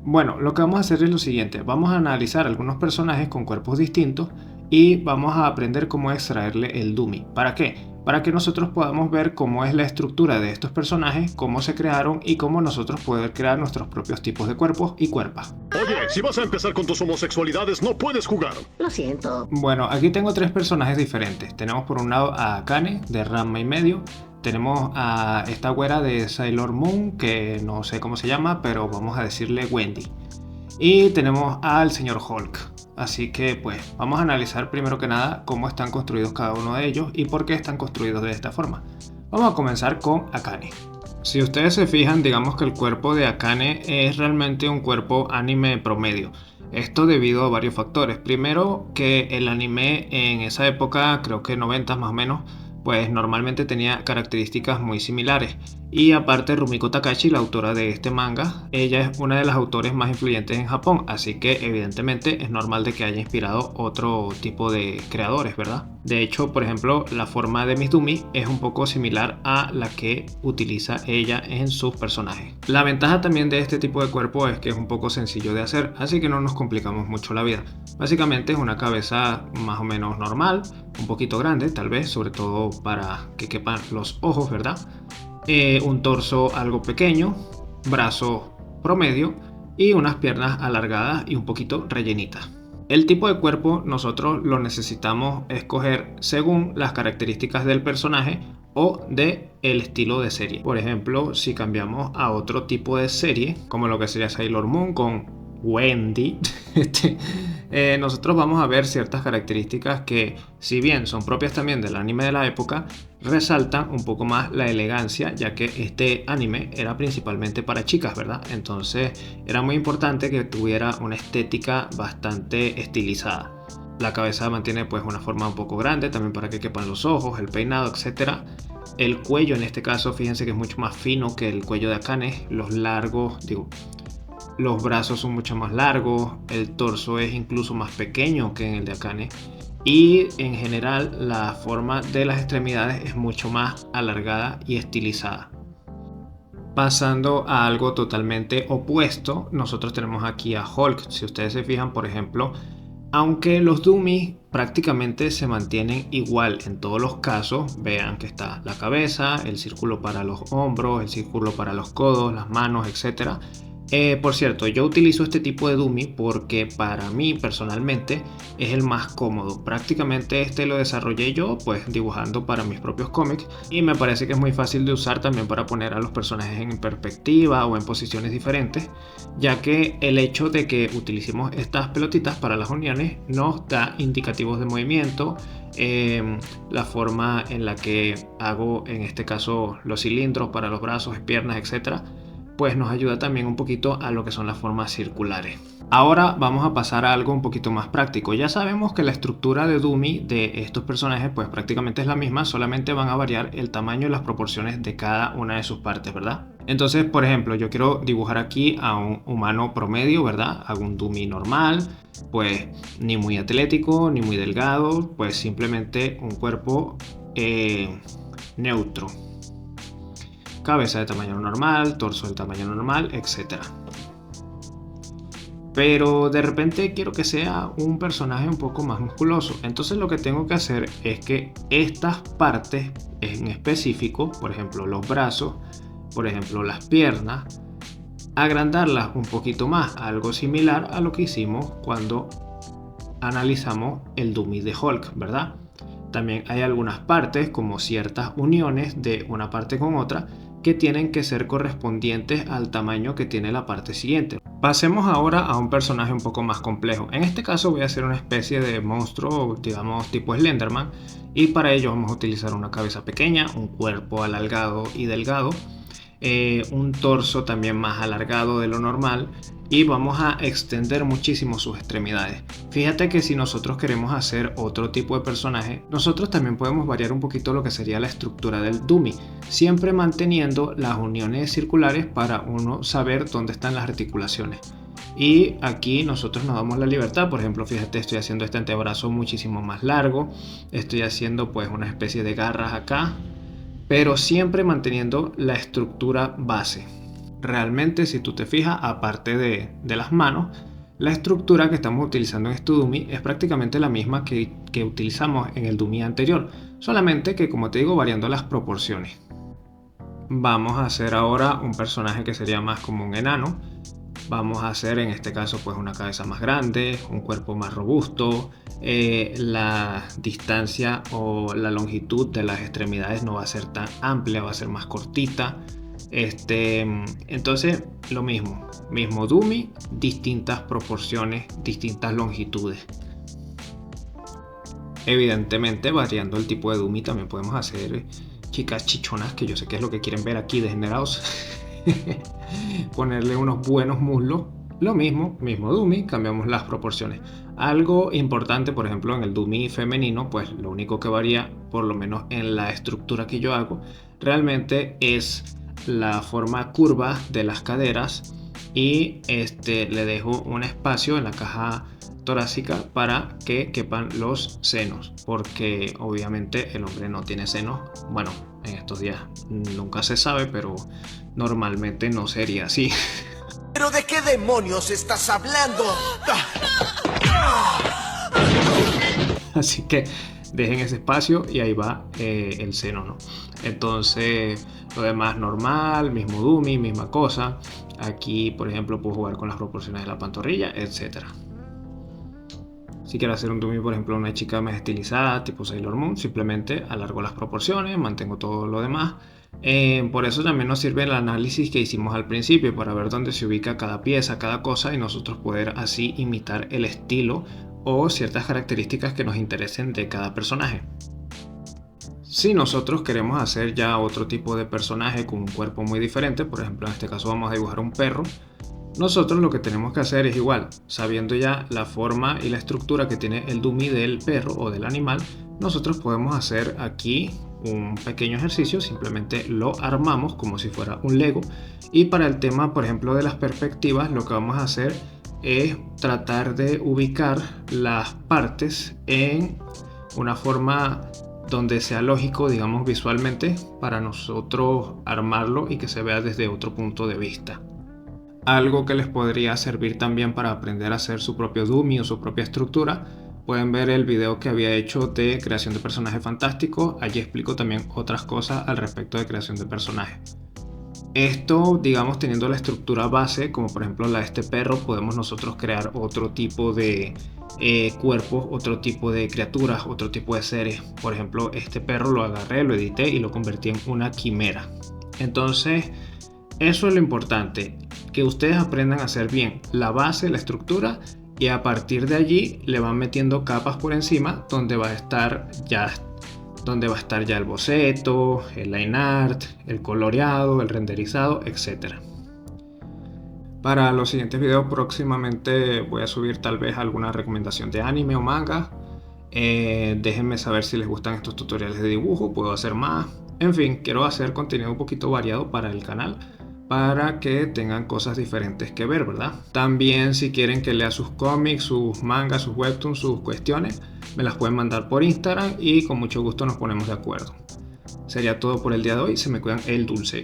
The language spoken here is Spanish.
Bueno, lo que vamos a hacer es lo siguiente. Vamos a analizar algunos personajes con cuerpos distintos y vamos a aprender cómo extraerle el dummy. ¿Para qué? Para que nosotros podamos ver cómo es la estructura de estos personajes, cómo se crearon y cómo nosotros poder crear nuestros propios tipos de cuerpos y cuerpas. Oye, si vas a empezar con tus homosexualidades, no puedes jugar. Lo siento. Bueno, aquí tengo tres personajes diferentes. Tenemos por un lado a Akane de Ranma y medio. Tenemos a esta güera de Sailor Moon, que no sé cómo se llama, pero vamos a decirle Wendy. Y tenemos al señor Hulk. Así que pues vamos a analizar primero que nada cómo están construidos cada uno de ellos y por qué están construidos de esta forma. Vamos a comenzar con Akane. Si ustedes se fijan, digamos que el cuerpo de Akane es realmente un cuerpo anime promedio. Esto debido a varios factores. Primero, que el anime en esa época, creo que 90 más o menos, pues normalmente tenía características muy similares. Y aparte, Rumiko Takahashi, la autora de este manga, ella es una de las autores más influyentes en Japón, así que evidentemente es normal de que haya inspirado otro tipo de creadores, ¿verdad? De hecho, por ejemplo, la forma de Mizumi es un poco similar a la que utiliza ella en sus personajes. La ventaja también de este tipo de cuerpo es que es un poco sencillo de hacer, así que no nos complicamos mucho la vida. Básicamente es una cabeza más o menos normal, un poquito grande tal vez, sobre todo para que quepan los ojos, ¿verdad? Un torso algo pequeño, brazos promedio y unas piernas alargadas y un poquito rellenitas. El tipo de cuerpo nosotros lo necesitamos escoger según las características del personaje o de el estilo de serie. Por ejemplo, si cambiamos a otro tipo de serie, como lo que sería Sailor Moon con Wendy, nosotros vamos a ver ciertas características que, si bien son propias también del anime de la época, resaltan un poco más la elegancia, ya que este anime era principalmente para chicas, ¿verdad? Entonces era muy importante que tuviera una estética bastante estilizada. La cabeza mantiene pues una forma un poco grande, también para que quepan los ojos, el peinado, etc. El cuello en este caso, fíjense que es mucho más fino que el cuello de Akane. Los brazos son mucho más largos, el torso es incluso más pequeño que en el de Akane. Y en general la forma de las extremidades es mucho más alargada y estilizada. Pasando a algo totalmente opuesto, nosotros tenemos aquí a Hulk. Si ustedes se fijan, por ejemplo, aunque los dummies prácticamente se mantienen igual en todos los casos, vean que está la cabeza, el círculo para los hombros, el círculo para los codos, las manos, etc. Por cierto, yo utilizo este tipo de dummy porque para mí personalmente es el más cómodo. Prácticamente este lo desarrollé yo pues dibujando para mis propios cómics y me parece que es muy fácil de usar también para poner a los personajes en perspectiva o en posiciones diferentes, ya que el hecho de que utilicemos estas pelotitas para las uniones nos da indicativos de movimiento, la forma en la que hago en este caso los cilindros para los brazos, piernas, etc., pues nos ayuda también un poquito a lo que son las formas circulares. Ahora vamos a pasar a algo un poquito más práctico. Ya sabemos que la estructura de dummy de estos personajes pues prácticamente es la misma, solamente van a variar el tamaño y las proporciones de cada una de sus partes, ¿verdad? Entonces, por ejemplo, yo quiero dibujar aquí a un humano promedio, ¿verdad? Hago un dummy normal, pues ni muy atlético, ni muy delgado, pues simplemente un cuerpo neutro. Cabeza de tamaño normal, torso de tamaño normal, etc. Pero de repente quiero que sea un personaje un poco más musculoso. Entonces lo que tengo que hacer es que estas partes en específico, por ejemplo los brazos, por ejemplo las piernas, agrandarlas un poquito más, algo similar a lo que hicimos cuando analizamos el dummy de Hulk, ¿verdad? También hay algunas partes, como ciertas uniones de una parte con otra, que tienen que ser correspondientes al tamaño que tiene la parte siguiente. Pasemos ahora a un personaje un poco más complejo. En este caso voy a hacer una especie de monstruo, digamos tipo Slenderman, y para ello vamos a utilizar una cabeza pequeña, un cuerpo alargado y delgado, un torso también más alargado de lo normal, y vamos a extender muchísimo sus extremidades. Fíjate que si nosotros queremos hacer otro tipo de personaje, nosotros también podemos variar un poquito lo que sería la estructura del dummy, siempre manteniendo las uniones circulares para uno saber dónde están las articulaciones. Y aquí nosotros nos damos la libertad. Por ejemplo, fíjate, estoy haciendo este antebrazo muchísimo más largo, estoy haciendo pues una especie de garras acá, pero siempre manteniendo la estructura base. Realmente, si tú te fijas, aparte de las manos, la estructura que estamos utilizando en este dummy es prácticamente la misma que utilizamos en el dummy anterior, solamente que, como te digo, variando las proporciones. Vamos a hacer ahora un personaje que sería más como un enano. Vamos a hacer en este caso pues una cabeza más grande, un cuerpo más robusto, la distancia o la longitud de las extremidades no va a ser tan amplia, va a ser más cortita. Entonces lo mismo dummy, distintas proporciones, distintas longitudes. Evidentemente, variando el tipo de dummy también podemos hacer chicas chichonas, que yo sé que es lo que quieren ver aquí, degenerados. Ponerle unos buenos muslos. Lo mismo dummy, cambiamos las proporciones. Algo importante, por ejemplo, en el dummy femenino, pues lo único que varía, por lo menos en la estructura que yo hago, realmente es la forma curva de las caderas y le dejo un espacio en la caja torácica para que quepan los senos, porque obviamente el hombre no tiene senos. Bueno, en estos días nunca se sabe, pero normalmente no sería así. ¿Pero de qué demonios estás hablando? Así que dejen ese espacio y ahí va el seno, ¿no? Entonces lo demás normal, mismo dummy, misma cosa. Aquí, por ejemplo, puedo jugar con las proporciones de la pantorrilla, etc. Si quiero hacer un dummy, por ejemplo, una chica más estilizada, tipo Sailor Moon, simplemente alargo las proporciones, mantengo todo lo demás. Por eso también nos sirve el análisis que hicimos al principio, para ver dónde se ubica cada pieza, cada cosa, y nosotros poder así imitar el estilo o ciertas características que nos interesen de cada personaje. Si nosotros queremos hacer ya otro tipo de personaje con un cuerpo muy diferente, por ejemplo en este caso vamos a dibujar un perro, nosotros lo que tenemos que hacer es igual, sabiendo ya la forma y la estructura que tiene el dummy del perro o del animal, nosotros podemos hacer aquí un pequeño ejercicio, simplemente lo armamos como si fuera un Lego. Y para el tema, por ejemplo, de las perspectivas, lo que vamos a hacer es tratar de ubicar las partes en una forma donde sea lógico, digamos, visualmente, para nosotros armarlo y que se vea desde otro punto de vista. Algo que les podría servir también para aprender a hacer su propio dummy o su propia estructura, pueden ver el video que había hecho de creación de personajes fantásticos. Allí explico también otras cosas al respecto de creación de personajes. Esto, digamos, teniendo la estructura base, como por ejemplo la de este perro, podemos nosotros crear otro tipo de cuerpos, otro tipo de criaturas, otro tipo de seres. Por ejemplo, este perro lo agarré, lo edité y lo convertí en una quimera. Entonces, eso es lo importante, que ustedes aprendan a hacer bien la base, la estructura, y a partir de allí le van metiendo capas por encima donde va a estar ya el boceto, el line art, el coloreado, el renderizado, etc. Para los siguientes videos próximamente voy a subir tal vez alguna recomendación de anime o manga. Déjenme saber si les gustan estos tutoriales de dibujo, puedo hacer más. En fin, quiero hacer contenido un poquito variado para el canal, para que tengan cosas diferentes que ver, ¿verdad? También si quieren que lea sus cómics, sus mangas, sus webtoons, sus cuestiones, me las pueden mandar por Instagram y con mucho gusto nos ponemos de acuerdo. Sería todo por el día de hoy, se me cuidan, el dulce.